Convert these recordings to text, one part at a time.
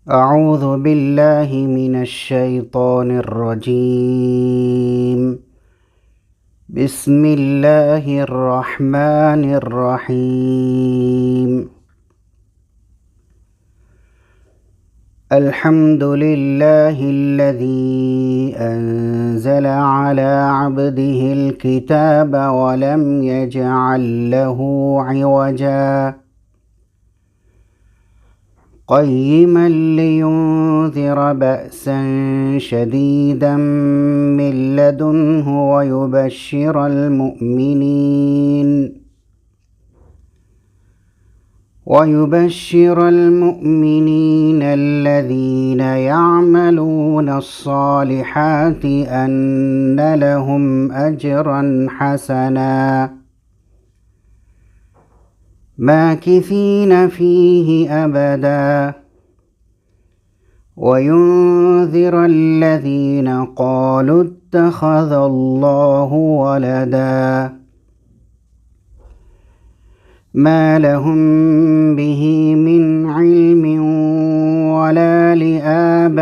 أعوذ بالله من الشيطان الرجيم. بسم الله الرحمن الرحيم. الحمد لله الذي أنزل على عبده الكتاب ولم يجعل له عوجا قيما لينذر بأسا شديدا من لدنه ويبشر المؤمنين الذين يعملون الصالحات أن لهم أجرا حسنا ماكثين فيه أبدا وينذر الذين قالوا اتخذ الله ولدا ما لهم به من علم ولا لآبائهم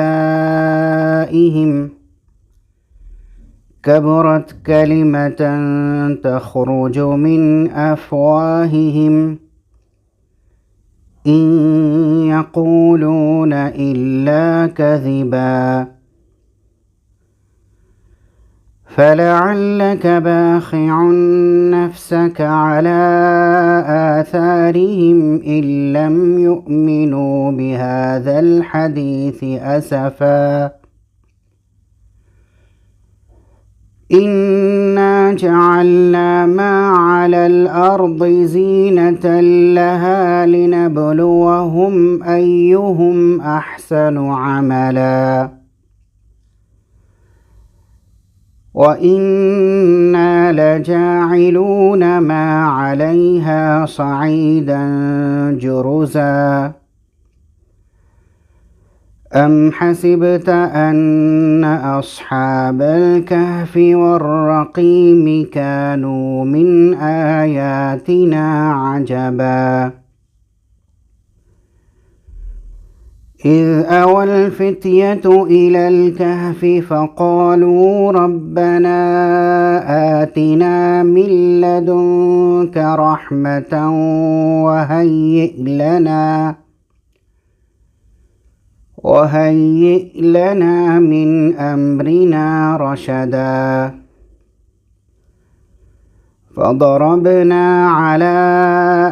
كبرت كلمة تخرج من أفواههم إن يقولون إلا كذبا فلعلك باخع نفسك على آثارهم إن لم يؤمنوا بهذا الحديث أسفا إنا جعلنا ما على الأرض زينة لها لنبلوهم أيهم أحسن عملا وإنا لجاعلون ما عليها صعيدا جرزا أم حسبت أن أصحاب الكهف والرقيم كانوا من آياتنا عجبا إذ أوى الفتية إلى الكهف فقالوا ربنا آتنا من لدنك رحمة وهيئ لنا من أمرنا رشدا فضربنا على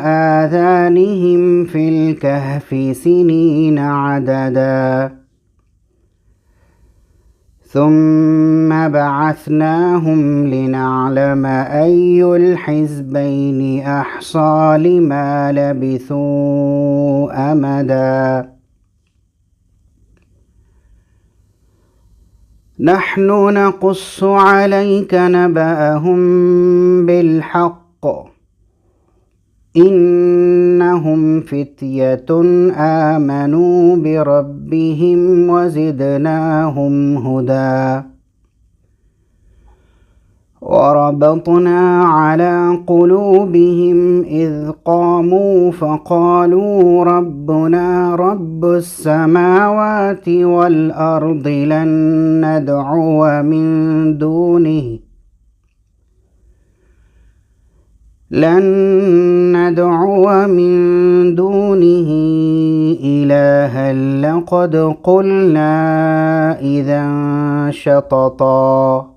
آذانهم في الكهف سنين عددا ثم بعثناهم لنعلم أي الحزبين أحصى لما لبثوا أمدا نحن نقص عليك نبأهم بالحق إنهم فتية آمنوا بربهم وزدناهم هدى وربطنا على قلوبهم إذ قاموا فقالوا ربنا رب السماوات والأرض لن ندعو من دونه إلها لقد قلنا إذا شططا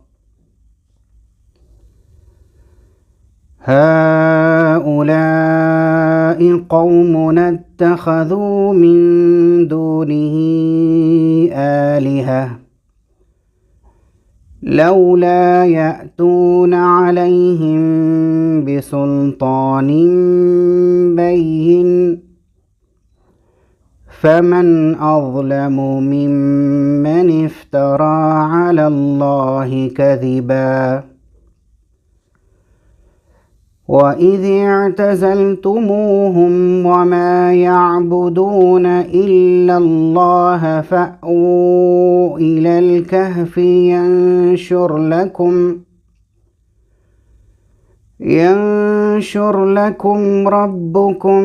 هؤلاء قومنا اتخذوا من دونه آلهة لولا يأتون عليهم بسلطان بين فمن أظلم ممن افترى على الله كذبا وإذ اعتزلتموهم وما يعبدون إلا الله فأووا إلى الكهف ينشر لكم ربكم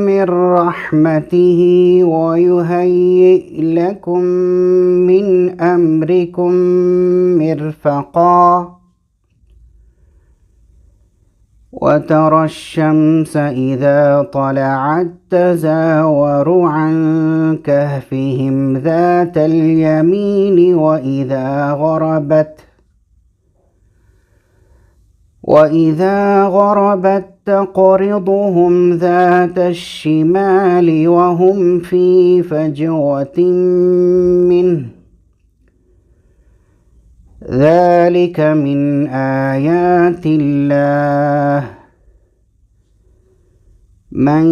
من رحمته ويهيئ لكم من أمركم مرفقا وترى الشمس إذا طلعت تزاور عن كهفهم ذات اليمين وإذا غربت تقرضهم ذات الشمال وهم في فجوة منه ذلك من آيات الله من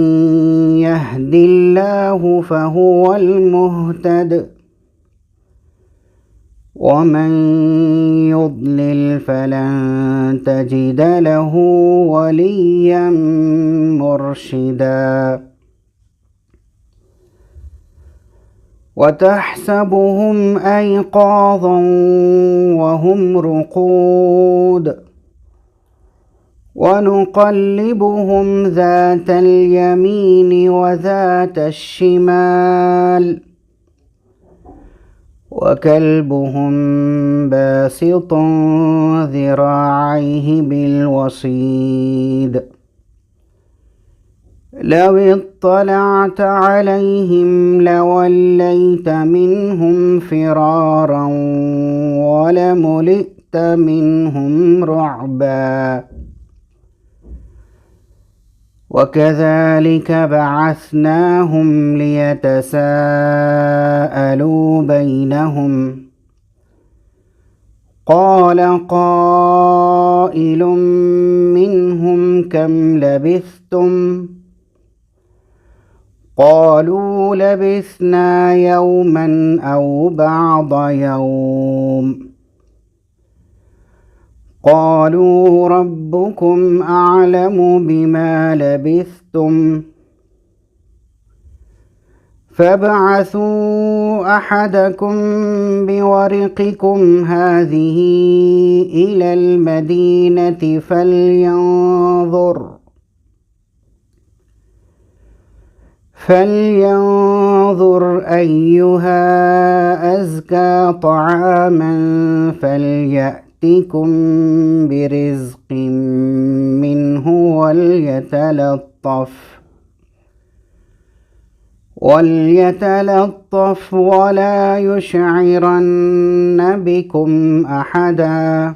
يهد الله فهو المهتد ومن يضلل فلن تجد له وليا مرشدا وتحسبهم أيقاظا وهم رقود ونقلبهم ذات اليمين وذات الشمال وكلبهم باسط ذراعيه بالوصيد لو اطلعت عليهم لوليت منهم فرارا ولملئت منهم رعبا وكذلك بعثناهم ليتساءلوا بينهم قال قائل منهم كم لبثتم قالوا لبثنا يوما أو بعض يوم قالوا ربكم أعلم بما لبثتم فابعثوا أحدكم بورقكم هذه إلى المدينة فلينظر أيها أزكى طعاما فليأتكم برزق منه وليتلطف ولا يشعرن بكم أحدا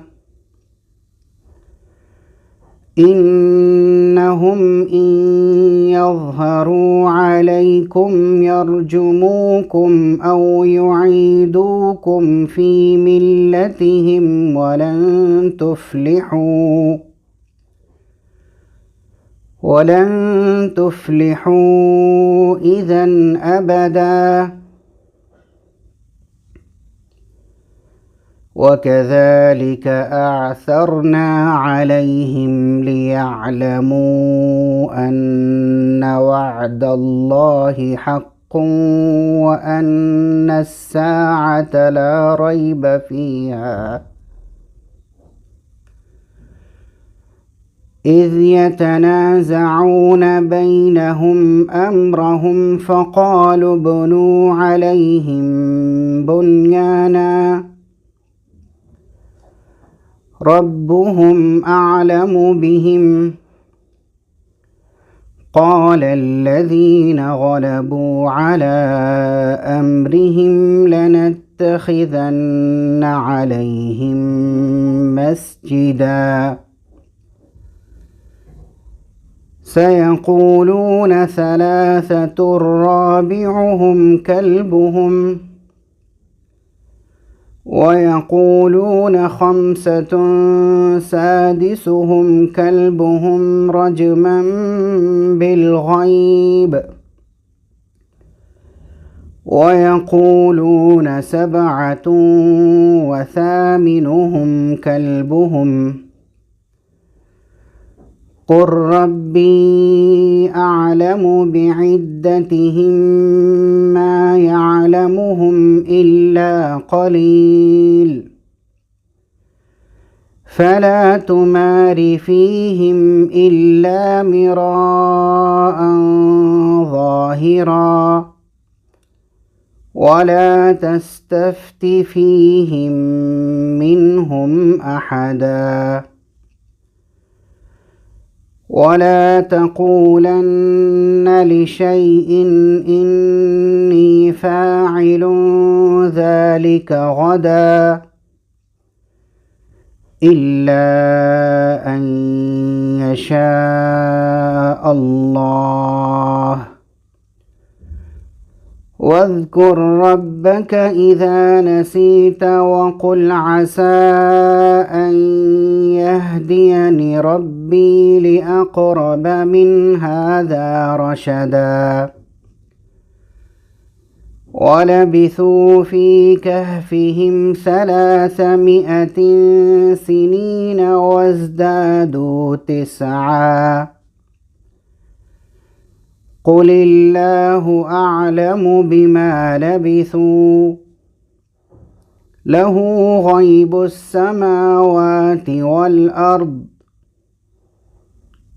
إنهم إن يظهروا عليكم يرجموكم أو يعيدوكم في ملتهم ولن تفلحوا إذا أبدا وكذلك أعثرنا عليهم ليعلموا أن وعد الله حق وأن الساعة لا ريب فيها إذ يتنازعون بينهم أمرهم فقالوا ابنوا عليهم بنيانا ربهم أعلم بهم قال الذين غلبوا على أمرهم لنتخذن عليهم مسجدا سيقولون ثلاثة رابعهم كلبهم ويقولون خمسة سادسهم كلبهم رجما بالغيب ويقولون سبعة وثامنهم كلبهم قل ربي أعلم بعدتهم ما يعلمهم إلا قليل فلا تمار فيهم إلا مراء ظاهرا ولا تستفت فيهم منهم أحدا ولا تقولن لشيء إني فاعل ذلك غدا إلا أن يشاء الله واذكر ربك إذا نسيت وقل عسى أن يهديني ربي لأقرب من هذا رشدا ولبثوا في كهفهم 300 سنين وازدادوا 9 قل الله أعلم بما لبثوا له غيب السماوات والأرض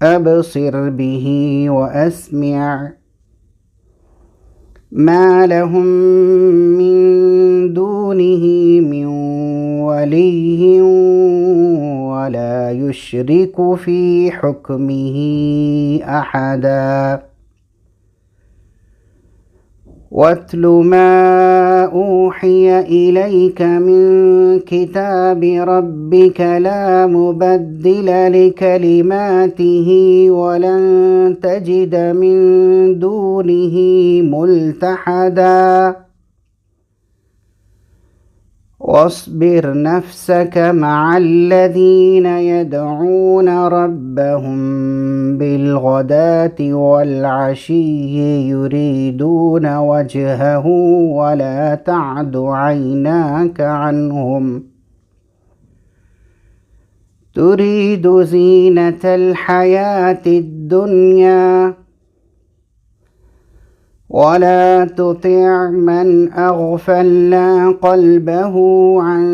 أبصر به وأسمع ما لهم من دونه من ولي ولا يشرك في حكمه أحدا واتل ما أوحي إليك من كتاب ربك لا مبدل لكلماته ولن تجد من دونه ملتحدا واصبر نفسك مع الذين يدعون ربهم بالغداة والعشي يريدون وجهه ولا تعد عيناك عنهم تريد زينة الحياة الدنيا ولا تطع من أغفلنا قلبه عن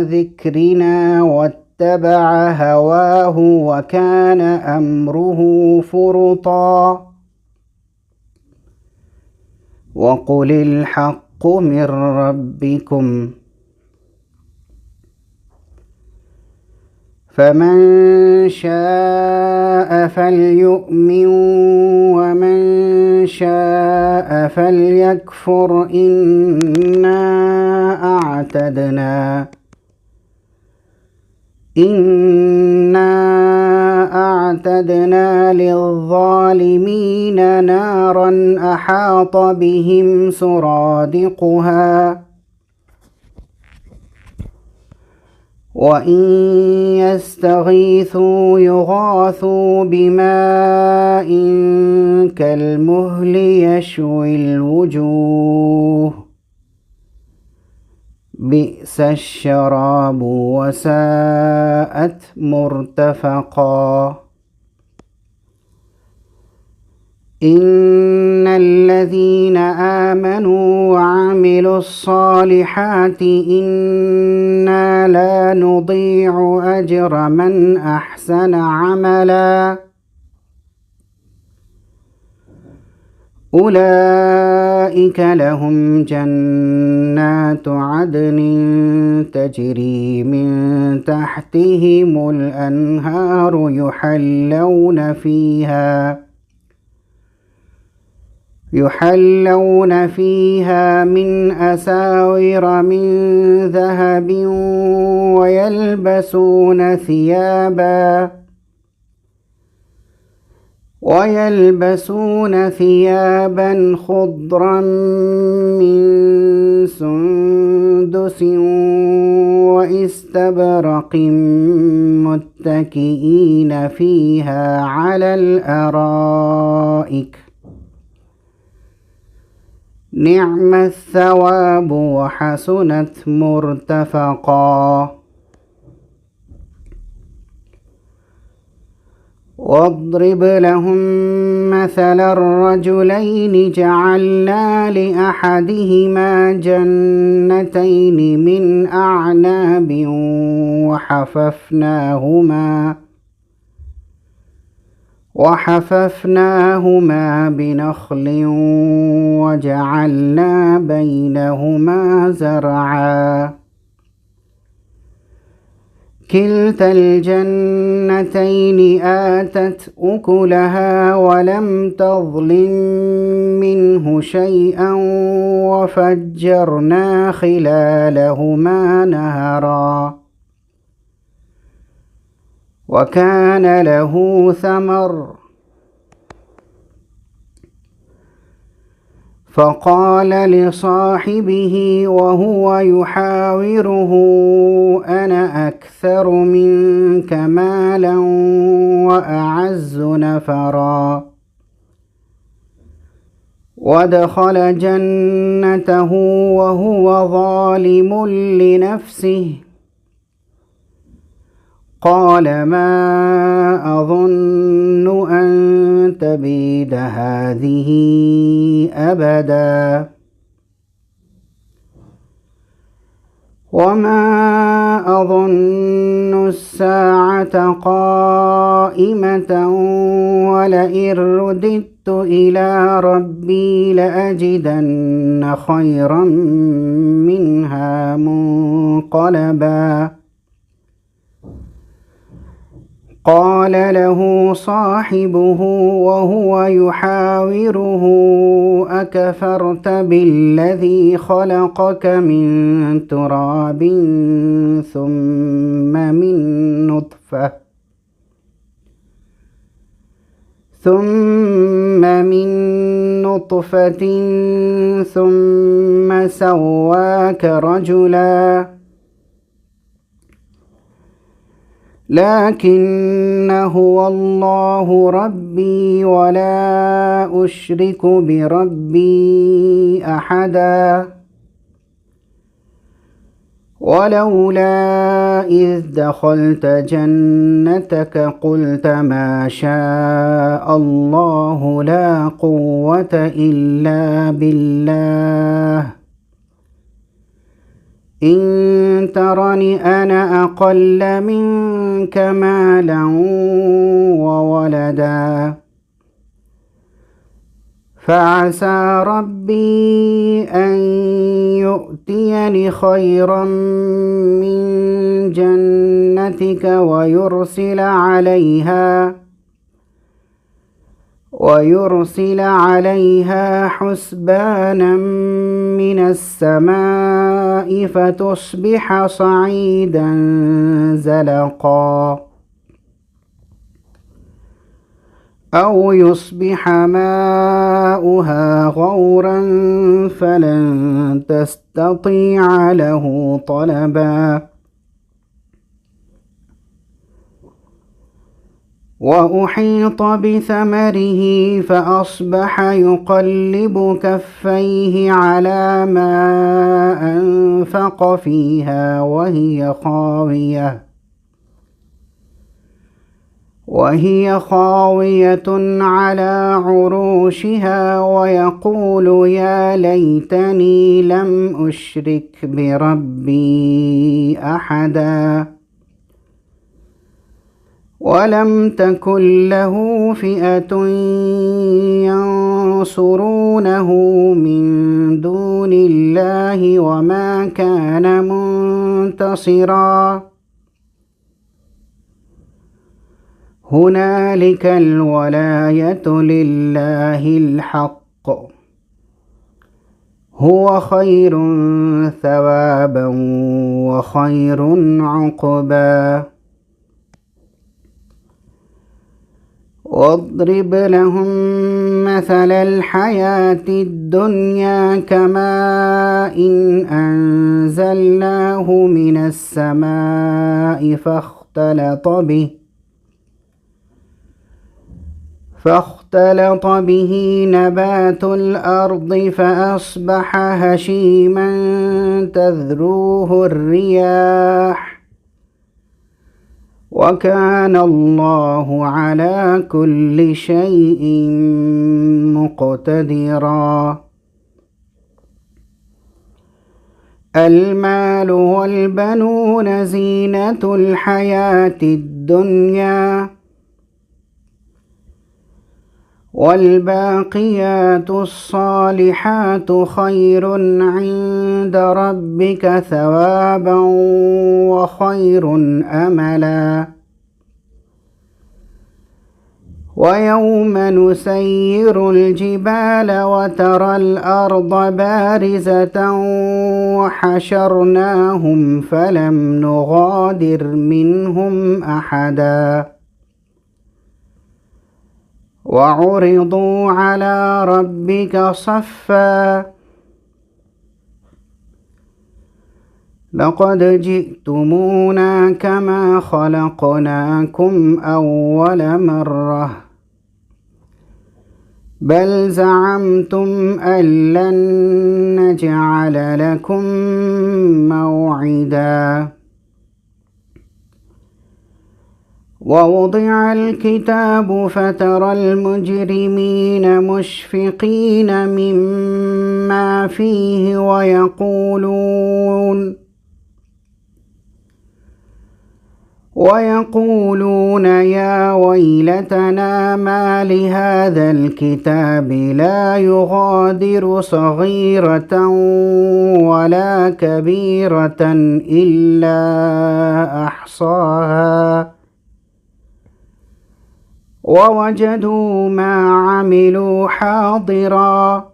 ذكرنا واتبع هواه وكان أمره فرطا وقل الحق من ربكم فمن شاء فليؤمن ومن شاء فليكفر إنا أعتدنا للظالمين نارا أحاط بهم سرادقها وإن يستغيثوا يغاثوا بماء كالمهل يشوي الوجوه بئس الشراب وساءت مرتفقا إن الذين آمنوا وعملوا الصالحات إنا لا نضيع أجر من أحسن عملا أولئك لهم جنات عدن تجري من تحتهم الأنهار يحلون فيها من أساور من ذهب ويلبسون ثيابا خضرا من سندس واستبرق متكئين فيها على الأرائك نعم الثواب وحسنت مرتفقا واضرب لهم مثل الرجلين جعلنا لأحدهما جنتين من أعناب وحففناهما بنخل وجعلنا بينهما زرعا كلتا الجنتين آتت أكلها ولم تظلم منه شيئا وفجرنا خلالهما نهرا وكان له ثمر فقال لصاحبه وهو يحاوره أنا أكثر منك مالا وأعز نفرا ودخل جنته وهو ظالم لنفسه قال ما أظن أن تبيد هذه أبدا وما أظن الساعة قائمة ولئن رددت إلى ربي لأجدن خيرا منها منقلبا قال له صاحبه وهو يحاوره أكفرت بالذي خلقك من تراب ثم من نطفة ثم سواك رجلا لكن هو الله ربي ولا أشرك بربي أحدا ولولا إذ دخلت جنتك قلت ما شاء الله لا قوة إلا بالله إن ترني أنا أقل منك مالا وولدا فعسى ربي أن يؤتيني خيرا من جنتك ويرسل عليها حسبانا من السماء فتصبح صعيدا زلقا أو يصبح ماؤها غورا فلن تستطيع له طلبا وأحيط بثمره فأصبح يقلب كفيه على ما أنفق فيها وهي خاوية على عروشها ويقول يا ليتني لم أشرك بربي أحدا ولم تكن له فئة ينصرونه من دون الله وما كان منتصرا هنالك الولاية لله الحق هو خير ثوابا وخير عقبا واضرب لهم مثل الحياة الدنيا كماء إن أنزلناه من السماء فاختلط به نبات الأرض فأصبح هشيما تذروه الرياح وكان الله على كل شيء مقتدرا. المال والبنون زينة الحياة الدنيا، والباقيات الصالحات خير عند ربك ثوابا وخير أملا. ويوم نسير الجبال وترى الأرض بارزة وحشرناهم فلم نغادر منهم أحدا، وعرضوا على ربك صفا لقد جئتمونا كما خلقناكم أول مرة بل زعمتم أن لن نجعل لكم موعدا. ووضع الكتاب فترى المجرمين مشفقين مما فيه ويقولون يا ويلتنا ما لهذا الكتاب لا يغادر صغيرة ولا كبيرة إلا أحصاها ووجدوا ما عملوا حاضرا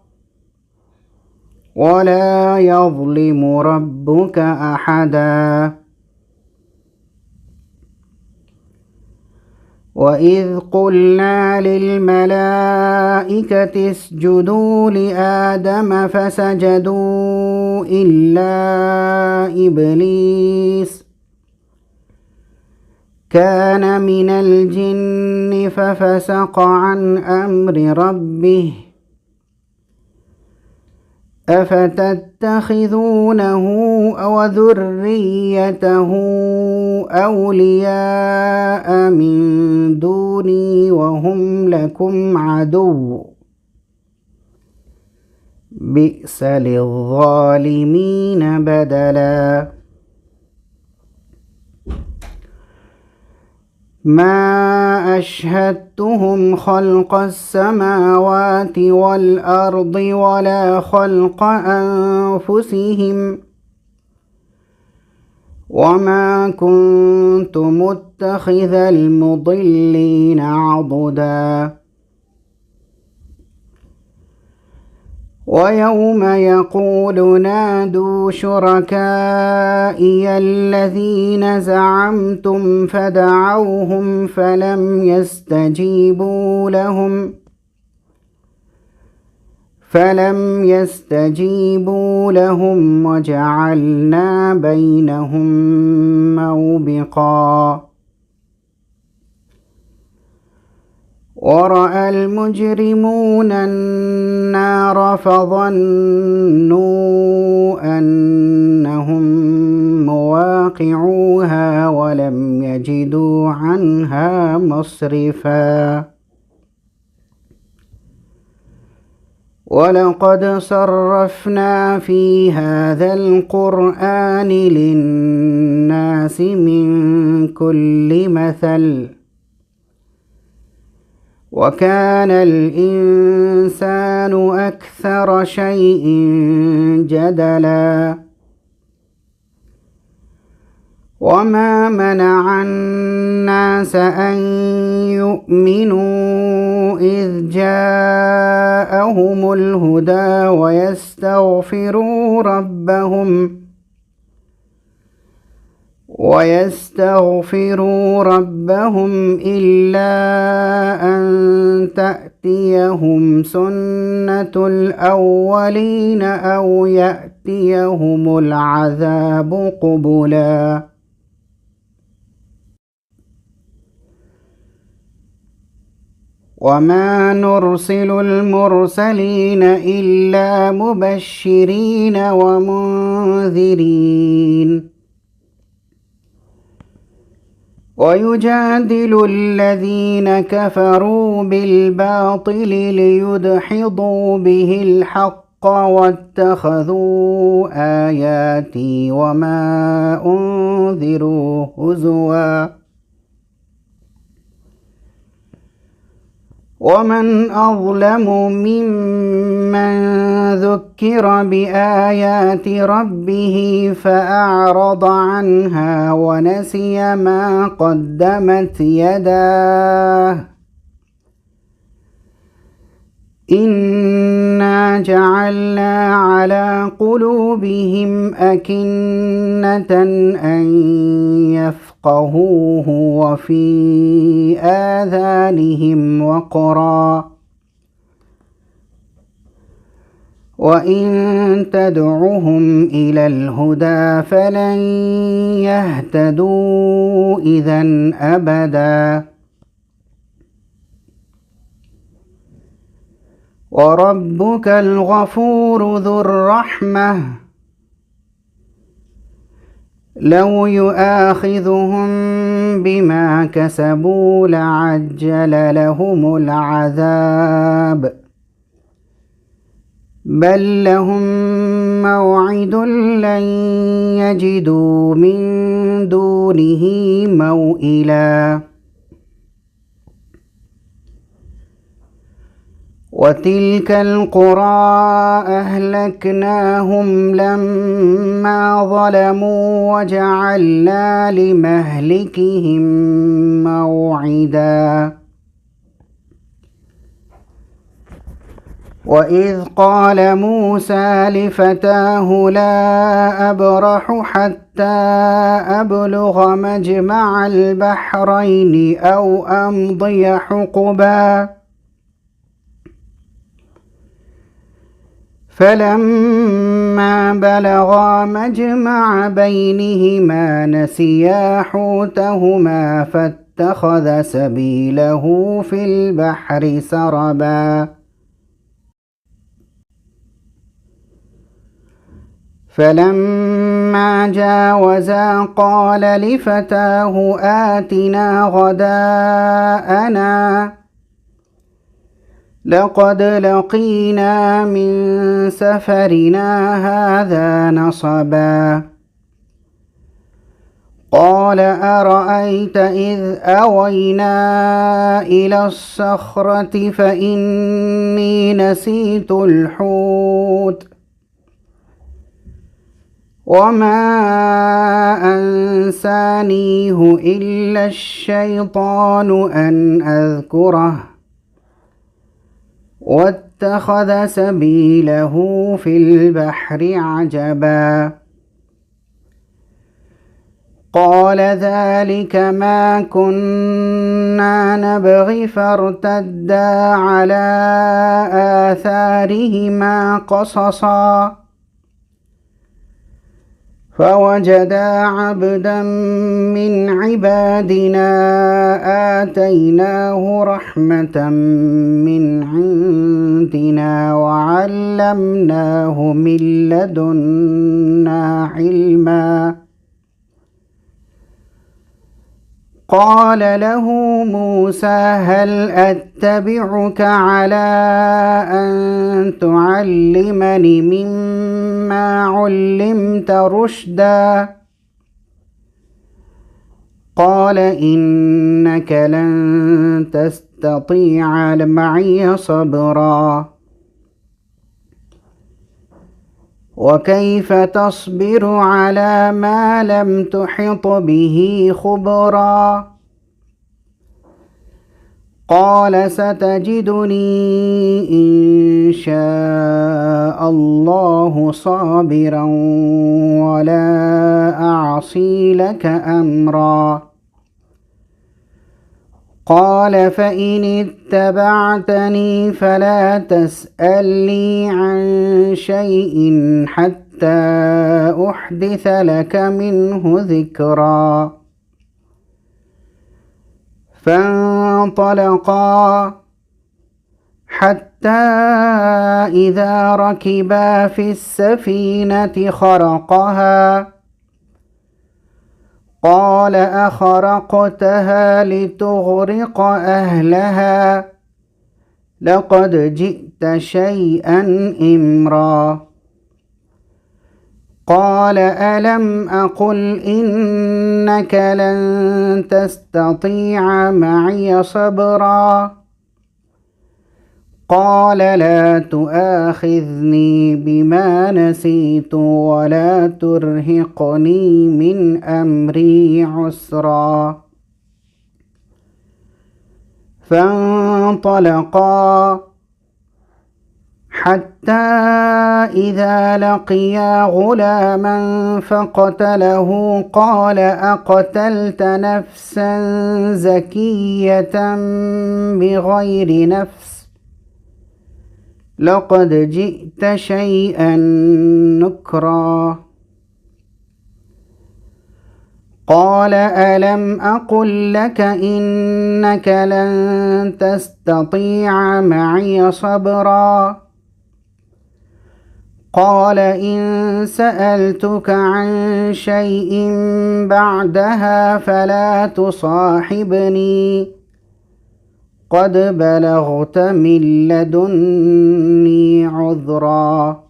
ولا يظلم ربك أحدا. وإذ قلنا للملائكة اسجدوا لآدم فسجدوا إلا إبليس كان من الجن ففسق عن أمر ربه أفتتخذونه وذريته أولياء من دوني وهم لكم عدو بئس للظالمين بدلا. ما أشهدتهم خلق السماوات والأرض ولا خلق أنفسهم وما كنت متخذ المضلين عضدا. ويوم يقول نادوا شركائي الذين زعمتم فدعوهم فلم يستجيبوا لهم وجعلنا بينهم موبقا. ورأى المجرمون النار فظنوا أنهم مواقعوها ولم يجدوا عنها مصرفا. ولقد صرفنا في هذا القرآن للناس من كل مثل وكان الإنسان أكثر شيء جدلا. وما منع الناس أن يؤمنوا إذ جاءهم الهدى ويستغفروا ربهم إلا أن تأتيهم سنة الأولين أو يأتيهم العذاب قبلا. وما نرسل المرسلين إلا مبشرين ومنذرين ويجادل الذين كفروا بالباطل ليدحضوا به الحق واتخذوا آياتي وما أنذروا هزوا ومن أظلم ممن ذكر بآيات ربه فأعرض عنها ونسي ما قدمت يداه إنا جعلنا على قلوبهم أكنة أن يفقهوه وفي آذانهم وقرا وإن تدعهم إلى الهدى فلن يهتدوا إذا أبدا وربك الغفور ذو الرحمة لو يؤاخذهم بما كسبوا لعجل لهم العذاب بل لهم موعد لن يجدوا من دونه موئلا وتلك القرى أهلكناهم لما ظلموا وجعلنا لمهلكهم موعدا وإذ قال موسى لفتاه لا أبرح حتى أبلغ مجمع البحرين أو أمضي حقبا فلما بلغا مجمع بينهما نسيا حوتهما فاتخذ سبيله في البحر سربا فلما جاوزا قال لفتاه آتنا غداءنا لقد لقينا من سفرنا هذا نصبا قال أرأيت إذ أوينا إلى الصخرة فإني نسيت الحوت وما أنسانيه إلا الشيطان أن أذكره واتخذ سبيله في البحر عجبا قال ذلك ما كنا نبغي فارتدا على آثارهما قصصا فوجدا عبدا من عبادنا آتيناه رحمة من عندنا وعلمناه من لدنا علما قال له موسى هل أتبعك على أن تعلمني مما علمت رشدا قال إنك لن تستطيع معي صبرا وكيف تصبر على ما لم تحط به خبرا قال ستجدني إن شاء الله صابرا ولا أعصي لك أمرا قال فإن اتبعتني فلا تسألني عن شيء حتى أحدث لك منه ذكرا فانطلقا حتى إذا ركبا في السفينة خرقها قال أخرقتها لتغرق أهلها لقد جئت شيئا إمرا قال ألم أقل إنك لن تستطيع معي صبرا قال لا تؤاخذني بما نسيت ولا ترهقني من أمري عسرا فانطلقا حتى إذا لقيا غلاما فقتله قال أقتلت نفسا زكية بغير نفس لقد جئت شيئا نكرا قال ألم أقل لك إنك لن تستطيع معي صبرا قال إن سألتك عن شيء بعدها فلا تصاحبني قد بلغت من لدني عذرا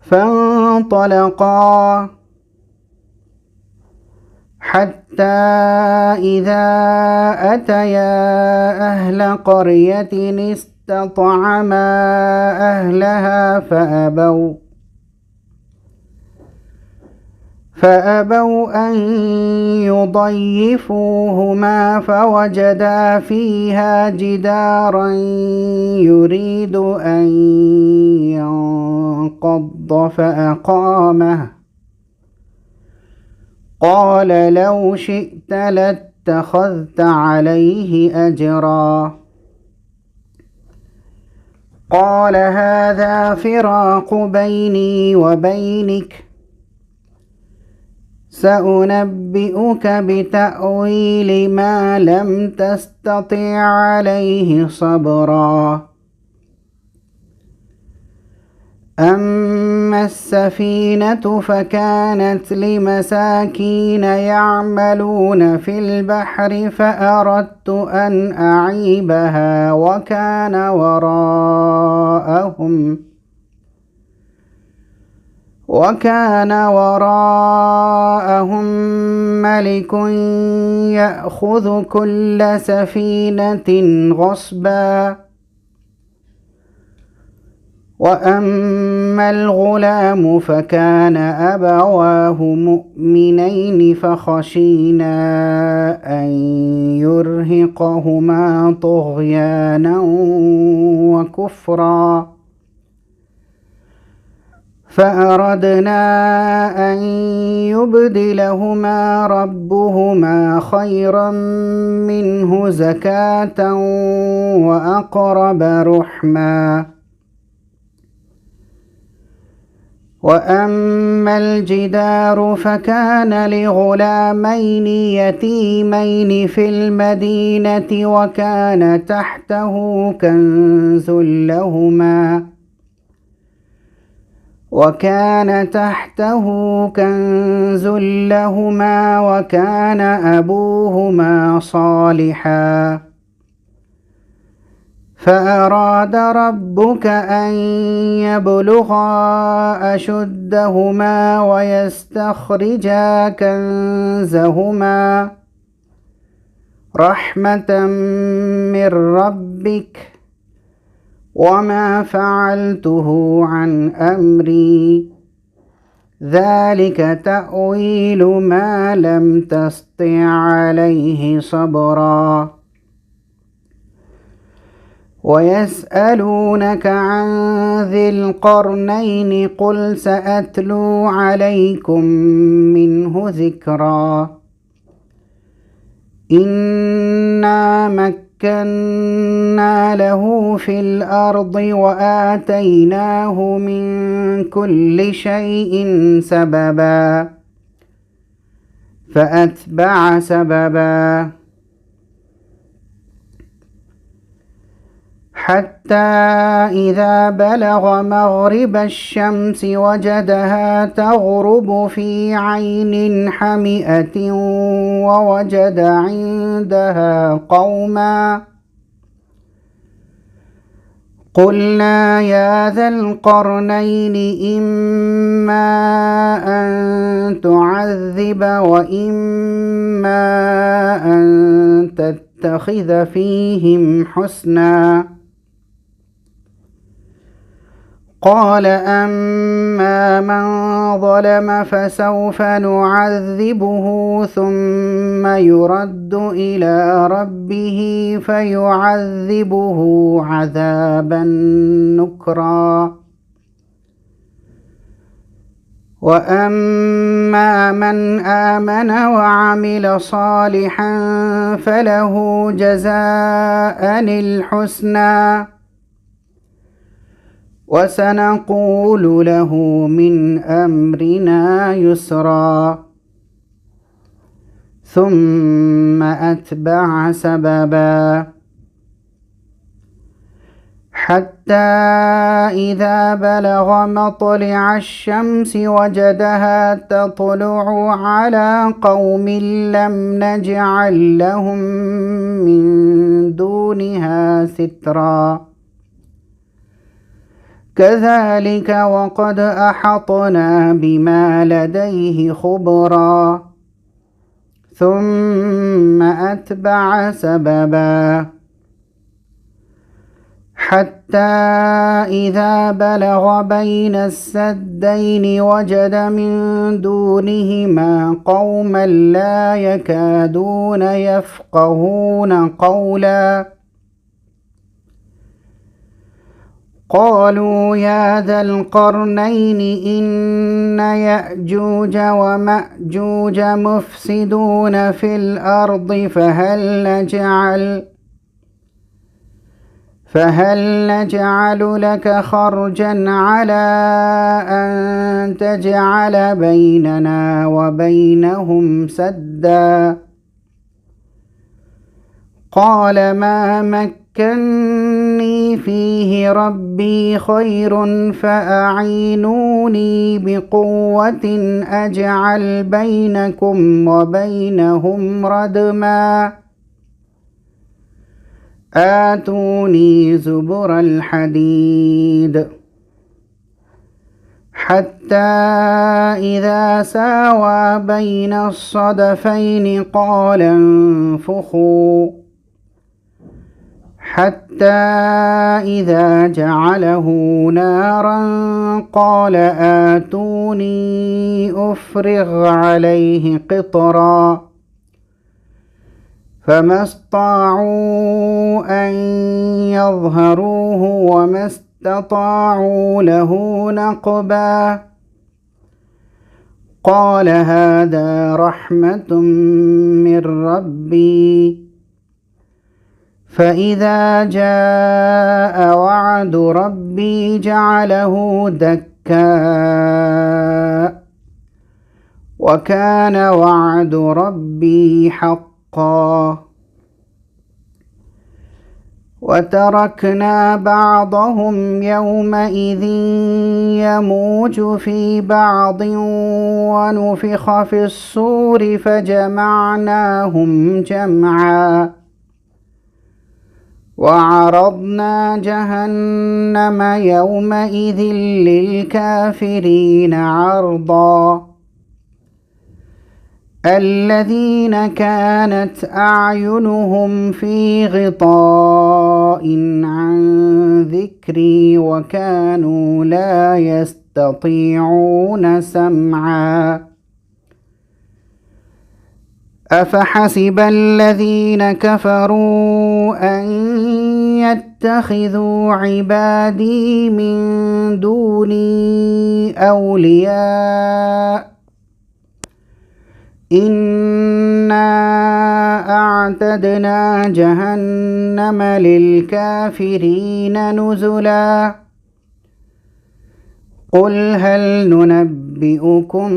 فانطلقا حتى إذا أتيا أهل قرية استطعما أهلها فأبوا أن يضيفوهما فوجدا فيها جدارا يريد أن ينقض فأقامه قال لو شئت لاتخذت عليه أجرا قال هذا فراق بيني وبينك سأنبئك بتأويل ما لم تستطع عليه صبرا أما السفينة فكانت لمساكين يعملون في البحر فأردت أن أعيبها وكان وراءهم ملك يأخذ كل سفينة غصبا وأما الغلام فكان أبواه مؤمنين فخشينا أن يرهقهما طغيانا وكفرا فأردنا أن يبدلهما ربهما خيرا منه زكاة وأقرب رحما وأما الجدار فكان لغلامين يتيمين في المدينة وكان تحته كنز لهما وكان أبوهما صالحا فأراد ربك أن يبلغا أشدهما ويستخرجا كنزهما رحمة من ربك وما فعلته عن أمري ذلك تأويل ما لم تسطع عليه صبرا ويسألونك عن ذي القرنين قل سأتلو عليكم منه ذكرا إنا مكنا له في الأرض وآتيناه من كل شيء سببا فأتبع سببا حتى إذا بلغ مغرب الشمس وجدها تغرب في عين حمئة ووجد عندها قوما قلنا يا ذا القرنين إما أن تعذب وإما أن تتخذ فيهم حسنا قال أما من ظلم فسوف نعذبه ثم يرد إلى ربه فيعذبه عذابا نكرا وأما من آمن وعمل صالحا فله جزاء الحسنى وسنقول له من أمرنا يسرا ثم أتبع سببا حتى إذا بلغ مطلع الشمس وجدها تطلع على قوم لم نجعل لهم من دونها سترا كذلك وقد أحطنا بما لديه خبرا ثم أتبع سببا حتى إذا بلغ بين السدين وجد من دونهما قوما لا يكادون يفقهون قولا قالوا يا ذا القرنين إن يأجوج ومأجوج مفسدون في الأرض فهل نجعل لك خرجا على أن تجعل بيننا وبينهم سدا قال ما مكني فيه ربي خير فأعينوني بقوة أجعل بينكم وبينهم ردما آتوني زبر الحديد حتى إذا ساوى بين الصدفين قال انفخوا حتى إذا جعله نارا قال آتوني أفرغ عليه قطرا فما استطاعوا أن يظهروه وما استطاعوا له نقبا قال هذا رحمة من ربي فإذا جاء وعد ربي جعله دكا وكان وعد ربي حقا وتركنا بعضهم يومئذ يموج في بعض ونفخ في الصور فجمعناهم جمعا وعرضنا جهنم يومئذ للكافرين عرضا الذين كانت أعينهم في غطاء عن ذكري وكانوا لا يستطيعون سمعا أفحسب الذين كفروا أن يتخذوا عبادي من دوني أولياء إنا أعتدنا جهنم للكافرين نزلا قل هل ننبئكم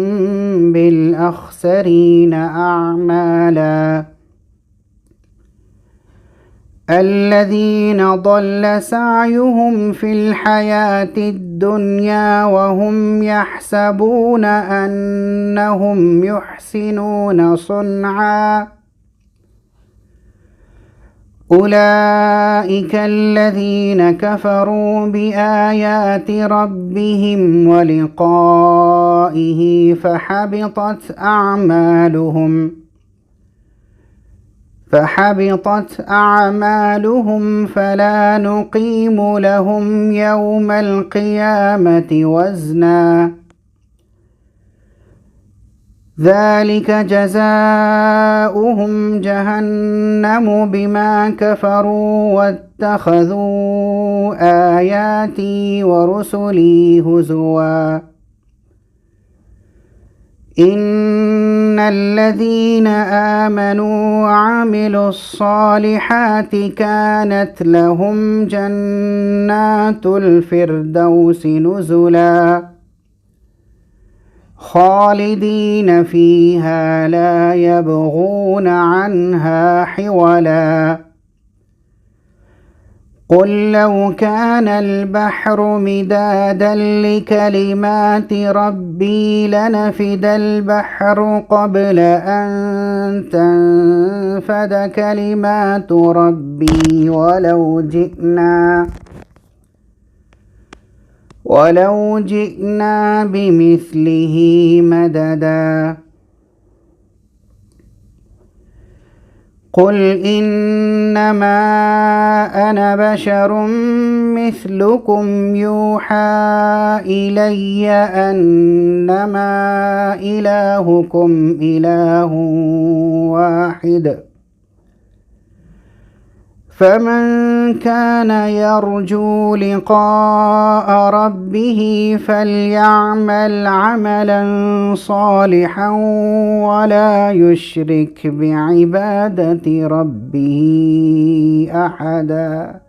بالأخسرين أعمالا الذين ضل سعيهم في الحياة الدنيا وهم يحسبون أنهم يحسنون صنعا أولئك الذين كفروا بآيات ربهم ولقائه فحبطت أعمالهم فلا نقيم لهم يوم القيامة وزنا ذلك جزاؤهم جهنم بما كفروا واتخذوا آياتي ورسلي هزوا إن الذين آمنوا وعملوا الصالحات كانت لهم جنات الفردوس نزلا خالدين فيها لا يبغون عنها حولا قل لو كان البحر مدادا لكلمات ربي لنفد البحر قبل أن تنفد كلمات ربي ولو جئنا بمثله مددا قل إنما أنا بشر مثلكم يوحى إلي أنما إلهكم إله واحد فمن كان يرجو لقاء ربه فليعمل عملا صالحا ولا يشرك بعبادة ربه أحدا.